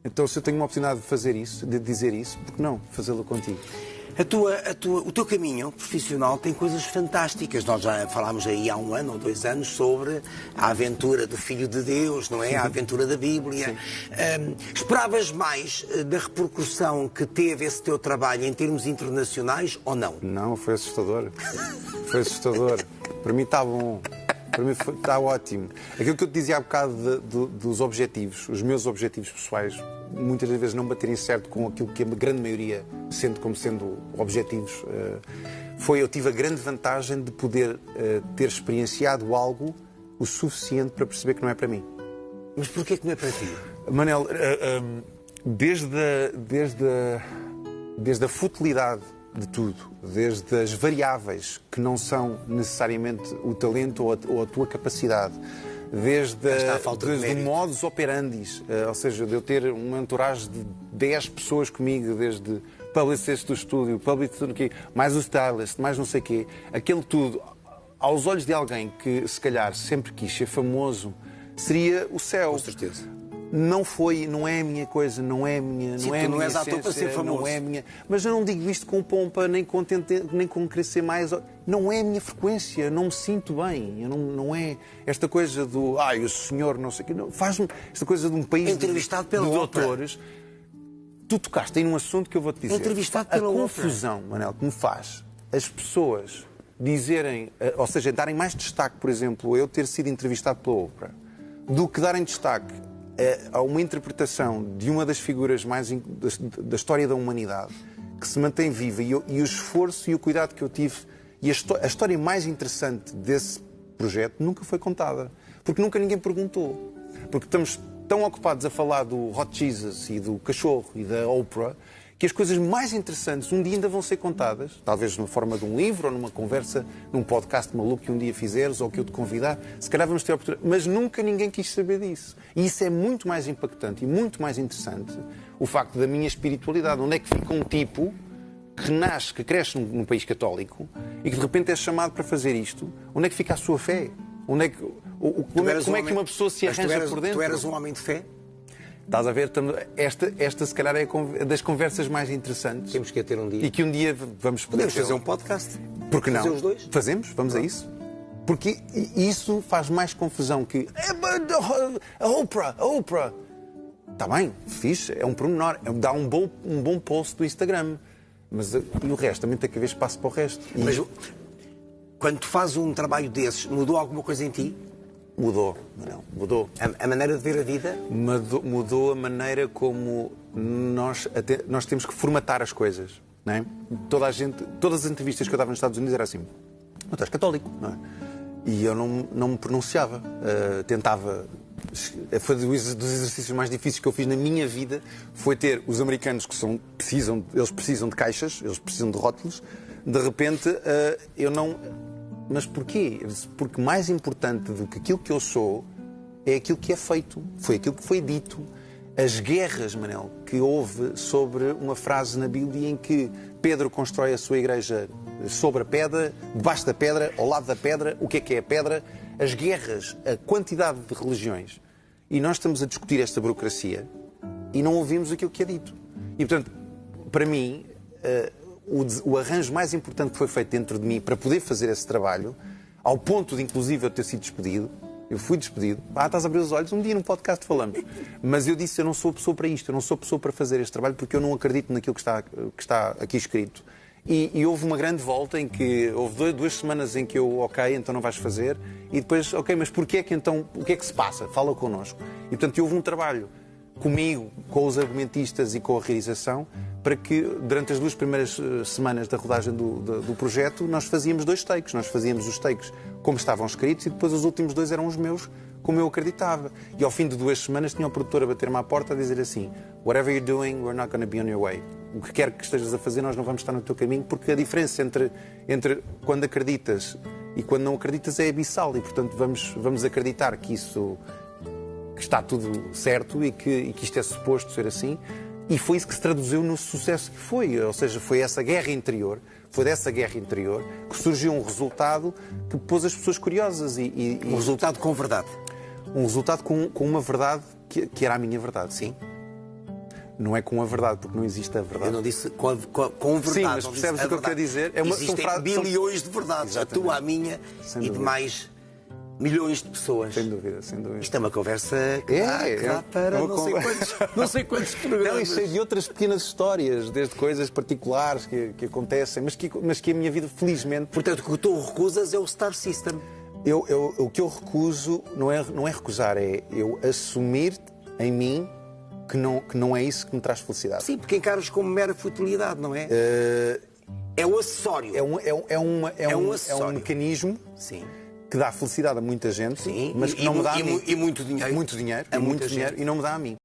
Então, se eu tenho uma oportunidade de fazer isso, de dizer isso, por que não fazê-lo contigo? O teu caminho profissional tem coisas fantásticas. Nós já falámos aí há 1 ano ou 2 anos sobre a aventura do Filho de Deus, não é? A aventura da Bíblia. Esperavas mais da repercussão que teve esse teu trabalho em termos internacionais ou não? Não, foi assustador. Foi assustador. Para mim está bom. Para mim está ótimo. Aquilo que eu te dizia há bocado dos objetivos, os meus objetivos pessoais, muitas das vezes não baterem certo com aquilo que a grande maioria sente como sendo objetivos, eu tive a grande vantagem de poder ter experienciado algo o suficiente para perceber que não é para mim. Mas porquê que não é para ti? Manel, desde a futilidade de tudo, desde as variáveis que não são necessariamente o talento ou a tua capacidade, desde o modus operandi, ou seja, de eu ter um entourage de 10 pessoas comigo, desde publicist do estúdio, publicist mais o stylist, mais não sei o quê, aquele tudo, aos olhos de alguém que se calhar sempre quis ser famoso, seria o céu. Com certeza. Não é a minha coisa, não é a minha. Sim, não é tu a não minha és ator para ser famoso. Não é a minha. Mas eu não digo isto com pompa, nem com querer ser mais. Não é a minha frequência, não me sinto bem. Não é esta coisa do. O senhor, não sei o quê. Faz-me esta coisa de um país entrevistado pela de doutores. Tu tocaste aí num assunto que eu vou-te dizer. Entrevistado pela a confusão, Manel, que me faz as pessoas dizerem, ou seja, darem mais destaque, por exemplo, eu ter sido entrevistado pela Oprah, do que darem destaque a uma interpretação de uma das figuras mais da história da humanidade que se mantém viva e o esforço e o cuidado que eu tive e a história mais interessante desse projeto nunca foi contada. Porque nunca ninguém perguntou. Porque estamos tão ocupados a falar do Hot Jesus e do cachorro e da Oprah que as coisas mais interessantes um dia ainda vão ser contadas, talvez na forma de um livro ou numa conversa, num podcast maluco que um dia fizeres ou que eu te convidar, se calhar vamos ter a oportunidade, mas nunca ninguém quis saber disso. E isso é muito mais impactante e muito mais interessante, o facto da minha espiritualidade, onde é que fica um tipo que cresce num país católico e que de repente é chamado para fazer isto, onde é que fica a sua fé? Onde é que, como é que uma pessoa se arranja por dentro? Tu eras um homem de fé? Estás a ver? Esta se calhar é das conversas mais interessantes. Temos que ter um dia. E que um dia vamos poder... Podemos fazer um podcast. Porque não? Fazer os dois? Fazemos? Vamos a isso? Porque isso faz mais confusão que... A Oprah! Está bem, fixe, é um pormenor. Dá um bom post do Instagram. Mas e o resto? Também tem que haver espaço para o resto. Mas quando tu fazes um trabalho desses, mudou alguma coisa em ti? Mudou, não, mudou. A maneira de ver a vida? Mudou a maneira como nós temos que formatar as coisas, não é? Todas as entrevistas que eu dava nos Estados Unidos era assim, tu és católico, não é? E eu não me pronunciava, tentava... Foi dos exercícios mais difíceis que eu fiz na minha vida, foi ter os americanos que eles precisam de caixas, eles precisam de rótulos, de repente eu não... Mas porquê? Porque mais importante do que aquilo que eu sou é aquilo que é feito. Foi aquilo que foi dito. As guerras, Manel, que houve sobre uma frase na Bíblia em que Pedro constrói a sua igreja sobre a pedra, debaixo da pedra, ao lado da pedra. O que é a pedra? As guerras, a quantidade de religiões. E nós estamos a discutir esta burocracia e não ouvimos aquilo que é dito. E, portanto, para mim... O arranjo mais importante que foi feito dentro de mim para poder fazer esse trabalho, ao ponto de, inclusive, eu ter sido despedido, eu fui despedido, estás a abrir os olhos, um dia num podcast falamos, mas eu disse, eu não sou pessoa para isto, eu não sou pessoa para fazer este trabalho porque eu não acredito naquilo que está aqui escrito. E houve uma grande volta em que, houve 2 semanas em que eu, ok, então não vais fazer, e depois, ok, mas porquê é que então, o que é que se passa? Fala connosco. E, portanto, houve um trabalho comigo, com os argumentistas e com a realização, para que durante as 2 primeiras semanas da rodagem do projeto nós fazíamos 2 takes. Nós fazíamos os takes como estavam escritos e depois os últimos 2 eram os meus, como eu acreditava. E ao fim de 2 semanas tinha o produtor a bater-me à porta a dizer assim: whatever you're doing, we're not going to be on your way. O que quer que estejas a fazer, nós não vamos estar no teu caminho, porque a diferença entre quando acreditas e quando não acreditas é abissal e, portanto, vamos acreditar que isso... que está tudo certo e que isto é suposto ser assim. E foi isso que se traduziu no sucesso que foi. Ou seja, foi essa guerra interior, foi dessa guerra interior que surgiu um resultado que pôs as pessoas curiosas. Um resultado com verdade. Um resultado com uma verdade que era a minha verdade. Sim. Não é com a verdade, porque não existe a verdade. Eu não disse com verdade. Sim, mas percebes o que eu quero dizer? Existem bilhões de verdades, Exatamente. a tua, a minha e de mais milhões de pessoas. Sem dúvida, sem dúvida. Isto é uma conversa que dá para não sei quantos programas. Não, e cheio de outras pequenas histórias, desde coisas particulares que acontecem, mas que a minha vida, felizmente... Portanto, o que tu recusas é o Star System. O que eu recuso não é recusar, é eu assumir em mim que não é isso que me traz felicidade. Sim, porque encaras como mera futilidade, não é? É o acessório. É um mecanismo Sim. que dá felicidade a muita gente, Sim. mas que não me dá a mim. E muito dinheiro. Muito dinheiro, A e muita muito dinheiro, gente. e não me dá a mim.